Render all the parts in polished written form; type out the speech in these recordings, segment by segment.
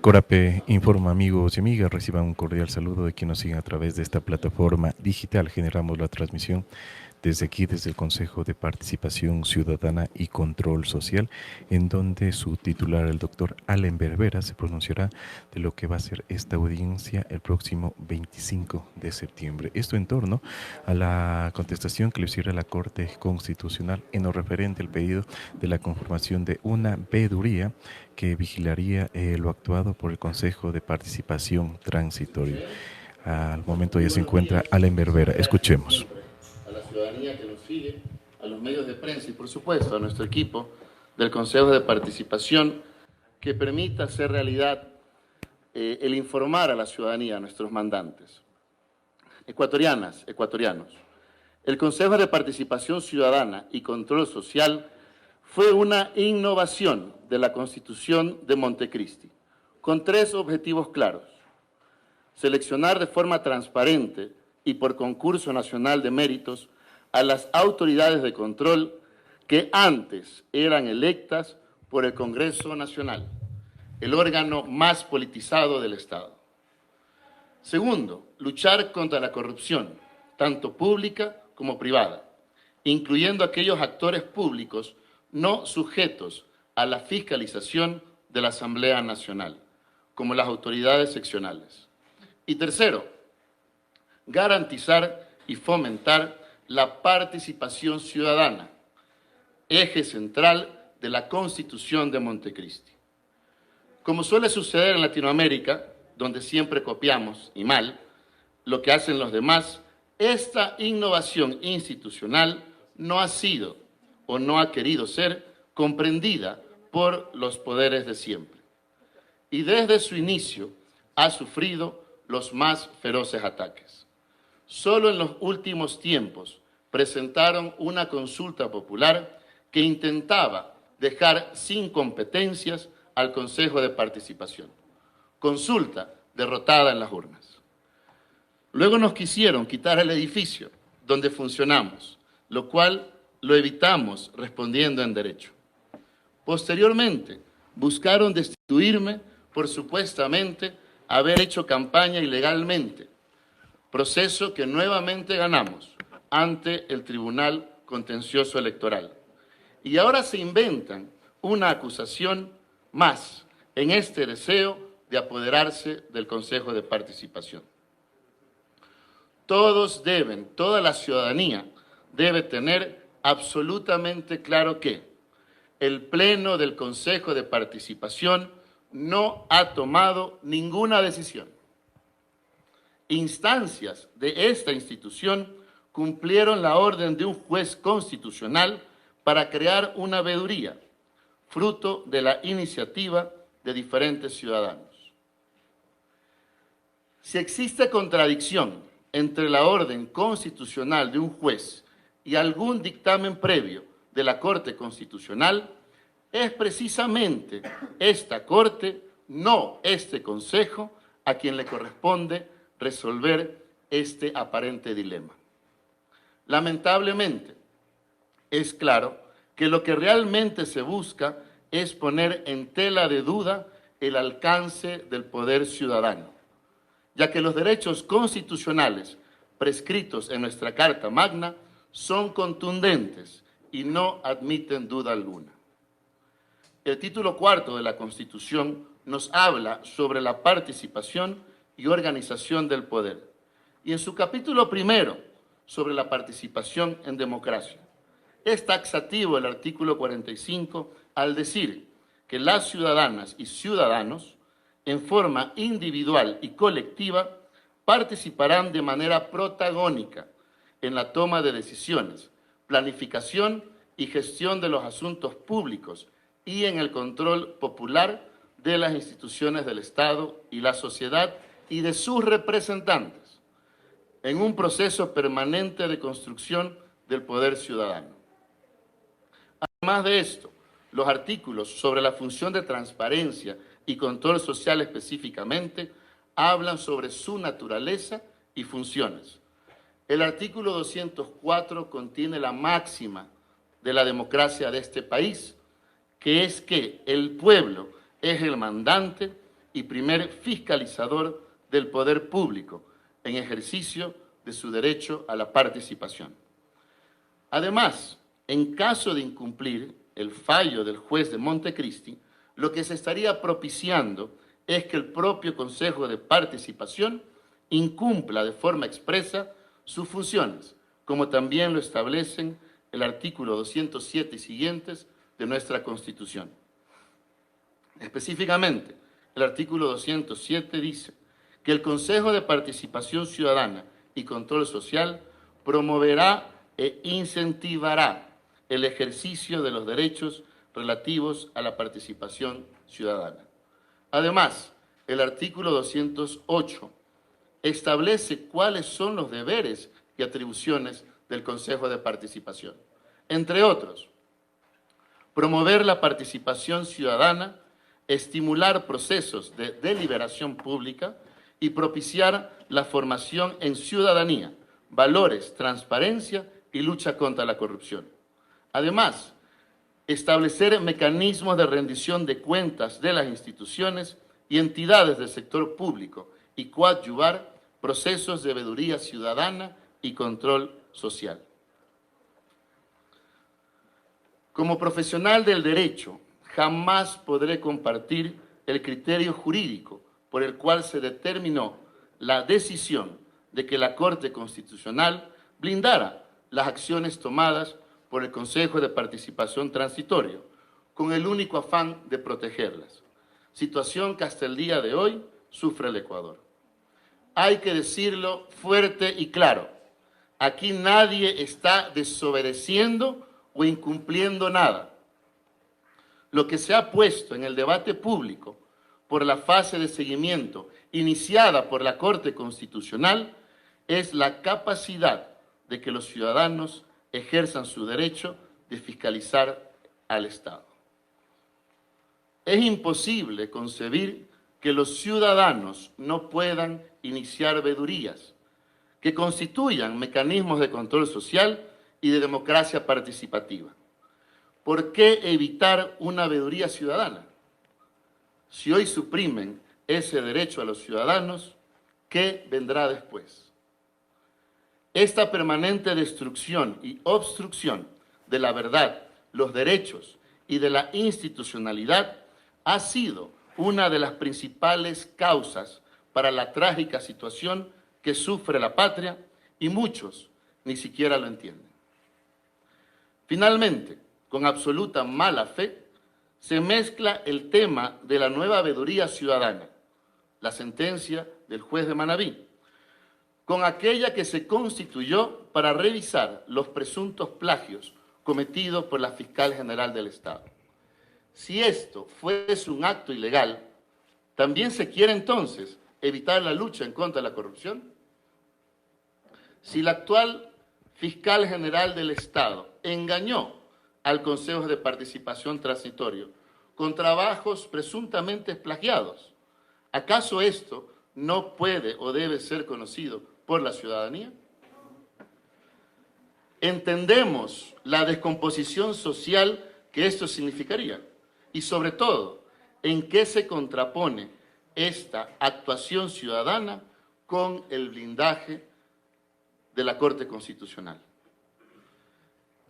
Corape informa, amigos y amigas, reciban un cordial saludo de quienes nos siguen a través de esta plataforma digital. Generamos la transmisión desde aquí, desde el Consejo de Participación Ciudadana y Control Social, en donde su titular, el doctor Allen Berbera, se pronunciará de lo que va a ser esta audiencia el próximo 25 de septiembre. Esto en torno a la contestación que le hiciera la Corte Constitucional en lo referente al pedido de la conformación de una veeduría que vigilaría lo actuado por el Consejo de Participación Transitorio. Al momento ya se encuentra Allen Berbera. Escuchemos. A la ciudadanía que nos sigue, a los medios de prensa y por supuesto a nuestro equipo del Consejo de Participación que permita hacer realidad el informar a la ciudadanía, a nuestros mandantes. Ecuatorianas, ecuatorianos, el Consejo de Participación Ciudadana y Control Social fue una innovación de la Constitución de Montecristi, con 3 objetivos claros: seleccionar de forma transparente y por concurso nacional de méritos a las autoridades de control que antes eran electas por el Congreso Nacional, el órgano más politizado del Estado. Segundo, luchar contra la corrupción, tanto pública como privada, incluyendo aquellos actores públicos no sujetos a la fiscalización de la Asamblea Nacional, como las autoridades seccionales. Y tercero, garantizar y fomentar la participación ciudadana, eje central de la Constitución de Montecristi. Como suele suceder en Latinoamérica, donde siempre copiamos, y mal, lo que hacen los demás, esta innovación institucional no ha sido o no ha querido ser comprendida por los poderes de siempre. Y desde su inicio ha sufrido los más feroces ataques. Solo en los últimos tiempos presentaron una consulta popular que intentaba dejar sin competencias al Consejo de Participación. Consulta derrotada en las urnas. Luego nos quisieron quitar el edificio donde funcionamos, lo cual lo evitamos respondiendo en derecho. Posteriormente, buscaron destituirme por supuestamente haber hecho campaña ilegalmente, proceso que nuevamente ganamos ante el Tribunal Contencioso Electoral. Y ahora se inventan una acusación más en este deseo de apoderarse del Consejo de Participación. Toda la ciudadanía debe tener absolutamente claro que el Pleno del Consejo de Participación no ha tomado ninguna decisión. Instancias de esta institución cumplieron la orden de un juez constitucional para crear una veeduría, fruto de la iniciativa de diferentes ciudadanos. Si existe contradicción entre la orden constitucional de un juez y algún dictamen previo de la Corte Constitucional, es precisamente esta Corte, no este Consejo, a quien le corresponde resolver este aparente dilema. Lamentablemente, es claro que lo que realmente se busca es poner en tela de duda el alcance del poder ciudadano, ya que los derechos constitucionales prescritos en nuestra Carta Magna son contundentes y no admiten duda alguna. El título 4 de la Constitución nos habla sobre la participación y organización del poder, y en su capítulo 1 sobre la participación en democracia. Es taxativo el artículo 45 al decir que las ciudadanas y ciudadanos, en forma individual y colectiva, participarán de manera protagónica en la toma de decisiones, planificación y gestión de los asuntos públicos y en el control popular de las instituciones del Estado y la sociedad y de sus representantes, en un proceso permanente de construcción del poder ciudadano. Además de esto, los artículos sobre la función de transparencia y control social específicamente hablan sobre su naturaleza y funciones. El artículo 204 contiene la máxima de la democracia de este país, que es que el pueblo es el mandante y primer fiscalizador del poder público en ejercicio de su derecho a la participación. Además, en caso de incumplir el fallo del juez de Montecristi, lo que se estaría propiciando es que el propio Consejo de Participación incumpla de forma expresa sus funciones, como también lo establecen el artículo 207 y siguientes de nuestra Constitución. Específicamente, el artículo 207 dice que el Consejo de Participación Ciudadana y Control Social promoverá e incentivará el ejercicio de los derechos relativos a la participación ciudadana. Además, el artículo 208 establece cuáles son los deberes y atribuciones del Consejo de Participación. Entre otros, promover la participación ciudadana, estimular procesos de deliberación pública y propiciar la formación en ciudadanía, valores, transparencia y lucha contra la corrupción. Además, establecer mecanismos de rendición de cuentas de las instituciones y entidades del sector público y coadyuvar procesos de veeduría ciudadana y control social. Como profesional del derecho, jamás podré compartir el criterio jurídico por el cual se determinó la decisión de que la Corte Constitucional blindara las acciones tomadas por el Consejo de Participación Transitorio, con el único afán de protegerlas, situación que hasta el día de hoy sufre el Ecuador. Hay que decirlo fuerte y claro, aquí nadie está desobedeciendo o incumpliendo nada. Lo que se ha puesto en el debate público por la fase de seguimiento iniciada por la Corte Constitucional es la capacidad de que los ciudadanos ejerzan su derecho de fiscalizar al Estado. Es imposible concebir que los ciudadanos no puedan iniciar veedurías que constituyan mecanismos de control social y de democracia participativa. ¿Por qué evitar una veeduría ciudadana? Si hoy suprimen ese derecho a los ciudadanos, ¿qué vendrá después? Esta permanente destrucción y obstrucción de la verdad, los derechos y de la institucionalidad ha sido una de las principales causas para la trágica situación que sufre la patria y muchos ni siquiera lo entienden. Finalmente, con absoluta mala fe, se mezcla el tema de la nueva veeduría ciudadana, la sentencia del juez de Manabí, con aquella que se constituyó para revisar los presuntos plagios cometidos por la Fiscal General del Estado. Si esto fuese un acto ilegal, ¿también se quiere entonces evitar la lucha en contra de la corrupción? Si la actual Fiscal General del Estado engañó al Consejo de Participación Transitorio con trabajos presuntamente plagiados, ¿acaso esto no puede o debe ser conocido por la ciudadanía? Entendemos la descomposición social que esto significaría y sobre todo en qué se contrapone esta actuación ciudadana con el blindaje de la Corte Constitucional.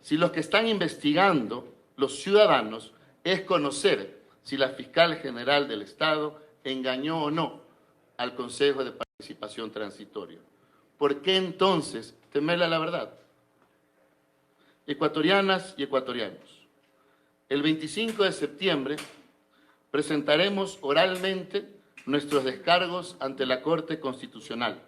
Si los que están investigando, los ciudadanos, es conocer si la Fiscal General del Estado engañó o no al Consejo de Participación Transitorio. ¿Por qué entonces temerle a la verdad? Ecuatorianas y ecuatorianos, el 25 de septiembre presentaremos oralmente nuestros descargos ante la Corte Constitucional.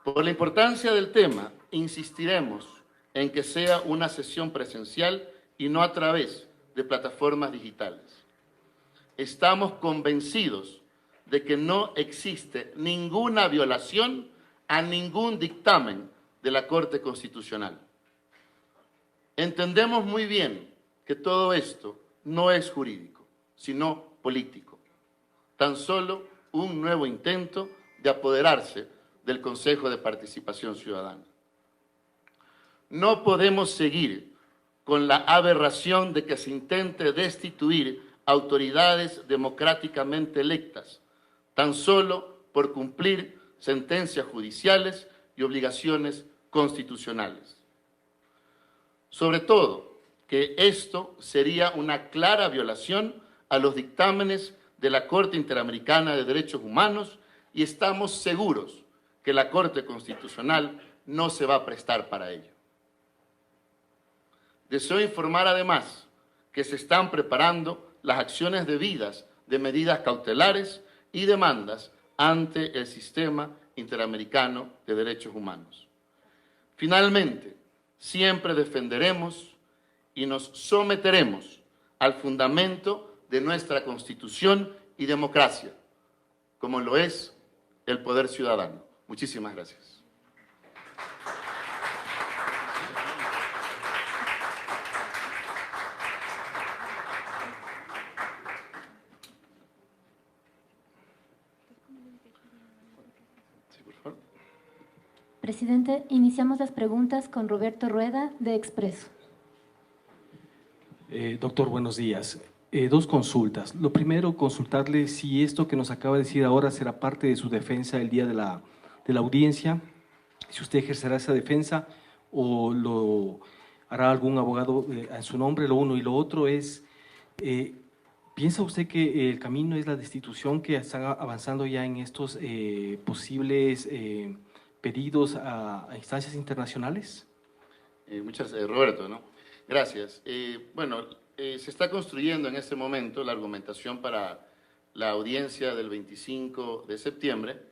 Por la importancia del tema, insistiremos en que sea una sesión presencial y no a través de plataformas digitales. Estamos convencidos de que no existe ninguna violación a ningún dictamen de la Corte Constitucional. Entendemos muy bien que todo esto no es jurídico, sino político. Tan solo un nuevo intento de apoderarse del Consejo de Participación Ciudadana. No podemos seguir con la aberración de que se intente destituir autoridades democráticamente electas, tan solo por cumplir sentencias judiciales y obligaciones constitucionales. Sobre todo, que esto sería una clara violación a los dictámenes de la Corte Interamericana de Derechos Humanos y estamos seguros que la Corte Constitucional no se va a prestar para ello. Deseo informar además que se están preparando las acciones debidas de medidas cautelares y demandas ante el Sistema Interamericano de Derechos Humanos. Finalmente, siempre defenderemos y nos someteremos al fundamento de nuestra Constitución y democracia, como lo es el poder ciudadano. Muchísimas gracias. Presidente, iniciamos las preguntas con Roberto Rueda, de Expreso. Doctor, buenos días. Dos consultas. Lo primero, consultarle si esto que nos acaba de decir ahora será parte de su defensa el día de la audiencia, si usted ejercerá esa defensa o lo hará algún abogado en su nombre. Lo uno. Y lo otro es, ¿piensa usted que el camino es la destitución, que están avanzando ya en estos posibles pedidos a instancias internacionales? Muchas gracias, Roberto, ¿no? Gracias. Se está construyendo en este momento la argumentación para la audiencia del 25 de septiembre.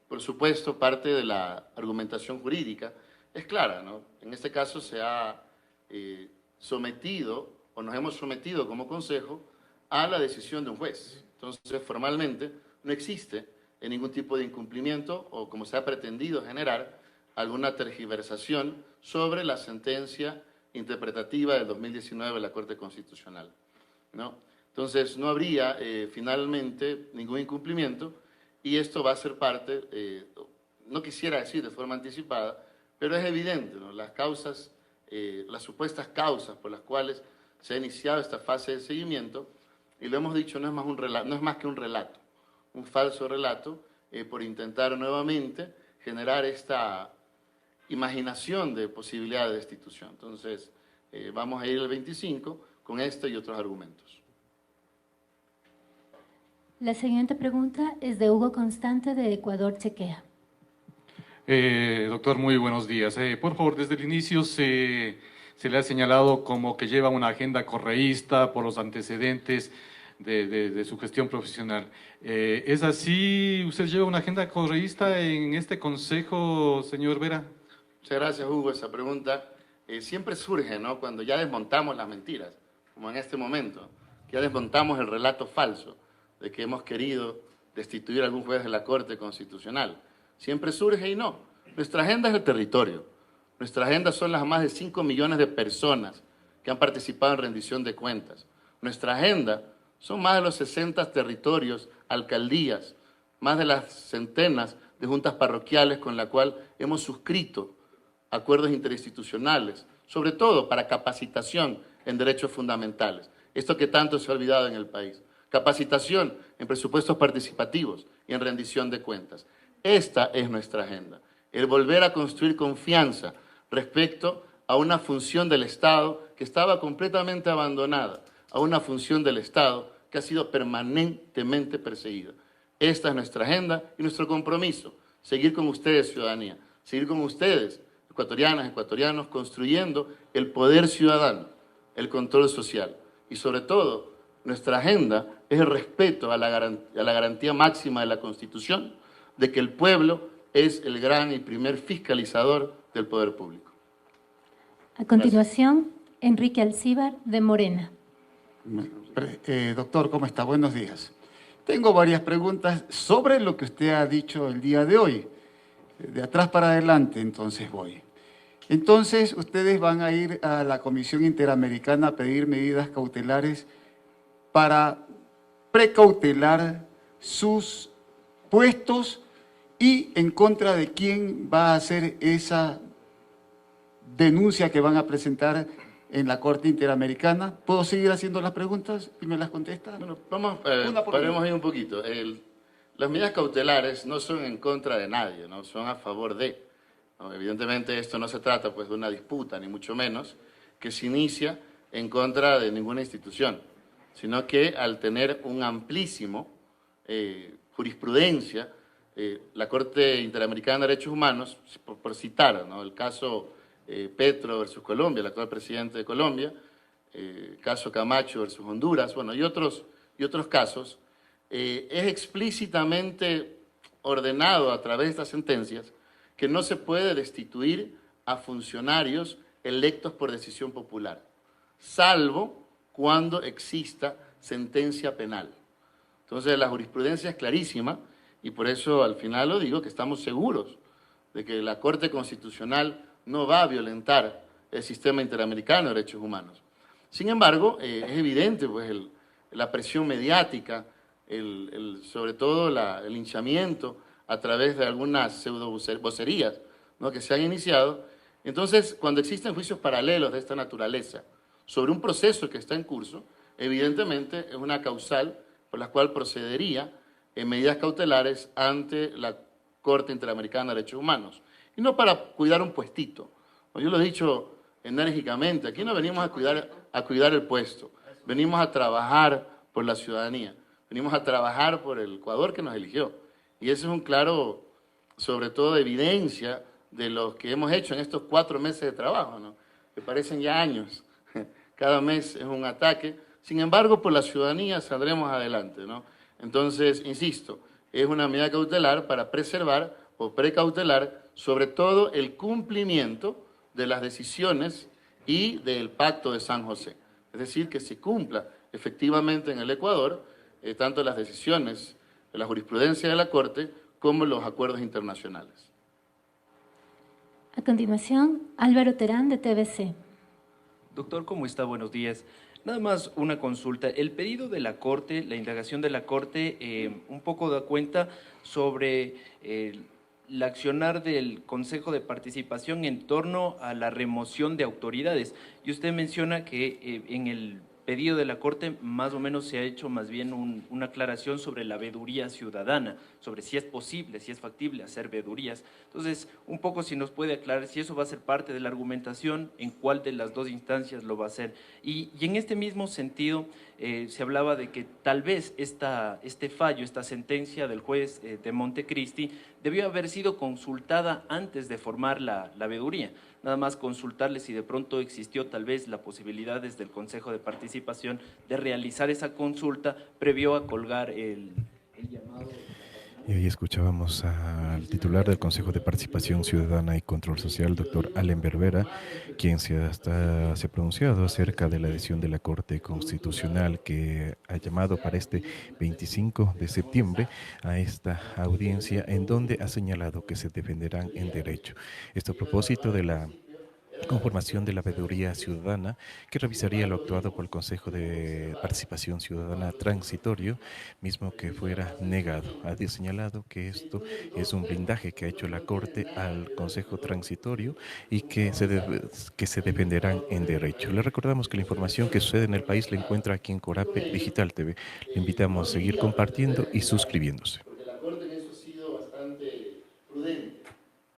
Por supuesto, parte de la argumentación jurídica es clara, ¿no? En este caso se ha sometido, o nos hemos sometido como Consejo, a la decisión de un juez. Entonces, formalmente, no existe ningún tipo de incumplimiento o, como se ha pretendido generar, alguna tergiversación sobre la sentencia interpretativa del 2019 de la Corte Constitucional, ¿no? Entonces, no habría finalmente ningún incumplimiento y esto va a ser parte, no quisiera decir de forma anticipada, pero es evidente, ¿no? Las causas, las supuestas causas por las cuales se ha iniciado esta fase de seguimiento, y lo hemos dicho, no es más que un relato, un falso relato, por intentar nuevamente generar esta imaginación de posibilidad de destitución. Entonces, vamos a ir el 25 con este y otros argumentos. La siguiente pregunta es de Hugo Constante, de Ecuador Chequea. Doctor, muy buenos días. Por favor, desde el inicio se le ha señalado como que lleva una agenda correísta por los antecedentes de su gestión profesional. ¿Es así? ¿Usted lleva una agenda correísta en este consejo, señor Vera? Muchas gracias, Hugo. Esa pregunta siempre surge, ¿no?, cuando ya desmontamos las mentiras, como en este momento, que ya desmontamos el relato falso de que hemos querido destituir a algún juez de la Corte Constitucional. Siempre surge y no. Nuestra agenda es el territorio. Nuestra agenda son las más de 5 millones de personas que han participado en rendición de cuentas. Nuestra agenda son más de los 60 territorios, alcaldías, más de las centenas de juntas parroquiales con la cual hemos suscrito acuerdos interinstitucionales, sobre todo para capacitación en derechos fundamentales. Esto que tanto se ha olvidado en el país. Capacitación en presupuestos participativos y en rendición de cuentas. Esta es nuestra agenda. El volver a construir confianza respecto a una función del Estado que estaba completamente abandonada, a una función del Estado que ha sido permanentemente perseguida. Esta es nuestra agenda y nuestro compromiso. Seguir con ustedes, ciudadanía. Seguir con ustedes, ecuatorianas, ecuatorianos, construyendo el poder ciudadano, el control social. Y sobre todo, nuestra agenda es el respeto a la garantía máxima de la Constitución, de que el pueblo es el gran y primer fiscalizador del poder público. A continuación, gracias. Enrique Alcíbar, de Morena. Doctor, ¿cómo está? Buenos días. Tengo varias preguntas sobre lo que usted ha dicho el día de hoy. De atrás para adelante, entonces voy. Entonces, ustedes van a ir a la Comisión Interamericana a pedir medidas cautelares para precautelar sus puestos y en contra de quién va a hacer esa denuncia que van a presentar en la Corte Interamericana. ¿Puedo seguir haciendo las preguntas y me las contesta? Bueno, vamos, Una por paremos una. ahí un poquito. Las medidas cautelares no son en contra de nadie, ¿no? Son a favor de. ¿No? Evidentemente esto no se trata pues, de una disputa, ni mucho menos, que se inicia en contra de ninguna institución, sino que al tener un amplísimo jurisprudencia, la Corte Interamericana de Derechos Humanos, por citar, ¿no? El caso Petro versus Colombia, el actual presidente de Colombia, caso Camacho versus Honduras, bueno, y otros casos, es explícitamente ordenado a través de estas sentencias que no se puede destituir a funcionarios electos por decisión popular, salvo cuando exista sentencia penal. Entonces la jurisprudencia es clarísima y por eso al final lo digo que estamos seguros de que la Corte Constitucional no va a violentar el sistema interamericano de derechos humanos. Sin embargo, es evidente pues, la presión mediática, sobre todo el linchamiento a través de algunas pseudo-vocerías, ¿no? que se han iniciado. Entonces, cuando existen juicios paralelos de esta naturaleza sobre un proceso que está en curso, evidentemente es una causal por la cual procedería en medidas cautelares ante la Corte Interamericana de Derechos Humanos. Y no para cuidar un puestito. Yo lo he dicho enérgicamente, aquí no venimos a cuidar el puesto, venimos a trabajar por la ciudadanía, venimos a trabajar por el Ecuador que nos eligió. Y eso es un claro, sobre todo, evidencia de lo que hemos hecho en estos 4 meses de trabajo, ¿no? Que parecen ya años. Cada mes es un ataque. Sin embargo, por la ciudadanía saldremos adelante, ¿no? Entonces, insisto, es una medida cautelar para preservar o precautelar sobre todo el cumplimiento de las decisiones y del Pacto de San José. Es decir, que se cumpla efectivamente en el Ecuador tanto las decisiones de la jurisprudencia de la Corte como los acuerdos internacionales. A continuación, Álvaro Terán, de TVC. Doctor, ¿cómo está? Buenos días. Nada más una consulta. El pedido de la Corte, la indagación de la Corte, un poco da cuenta sobre el accionar del Consejo de Participación en torno a la remoción de autoridades. Y usted menciona que en el pedido de la Corte más o menos se ha hecho más bien una aclaración sobre la veeduría ciudadana, sobre si es posible, si es factible hacer veedurías. Entonces, un poco si nos puede aclarar si eso va a ser parte de la argumentación, en cuál de las 2 instancias lo va a hacer. Y en este mismo sentido, se hablaba de que tal vez este fallo, esta sentencia del juez de Montecristi, debió haber sido consultada antes de formar la veeduría. Nada más consultarle si de pronto existió tal vez la posibilidad desde el Consejo de Participación de realizar esa consulta previo a colgar el llamado. Y ahí escuchábamos al titular del Consejo de Participación Ciudadana y Control Social, doctor Allen Berbera, quien se ha pronunciado acerca de la decisión de la Corte Constitucional que ha llamado para este 25 de septiembre a esta audiencia en donde ha señalado que se defenderán en derecho. Esto a propósito de la conformación de la veeduría ciudadana que revisaría lo actuado por el Consejo de Participación Ciudadana transitorio, mismo que fuera negado. Ha señalado que esto es un blindaje que ha hecho la Corte al Consejo transitorio y que se defenderán en derecho. Le recordamos que la información que sucede en el país la encuentra aquí en Corape Digital TV. Le invitamos a seguir compartiendo y suscribiéndose.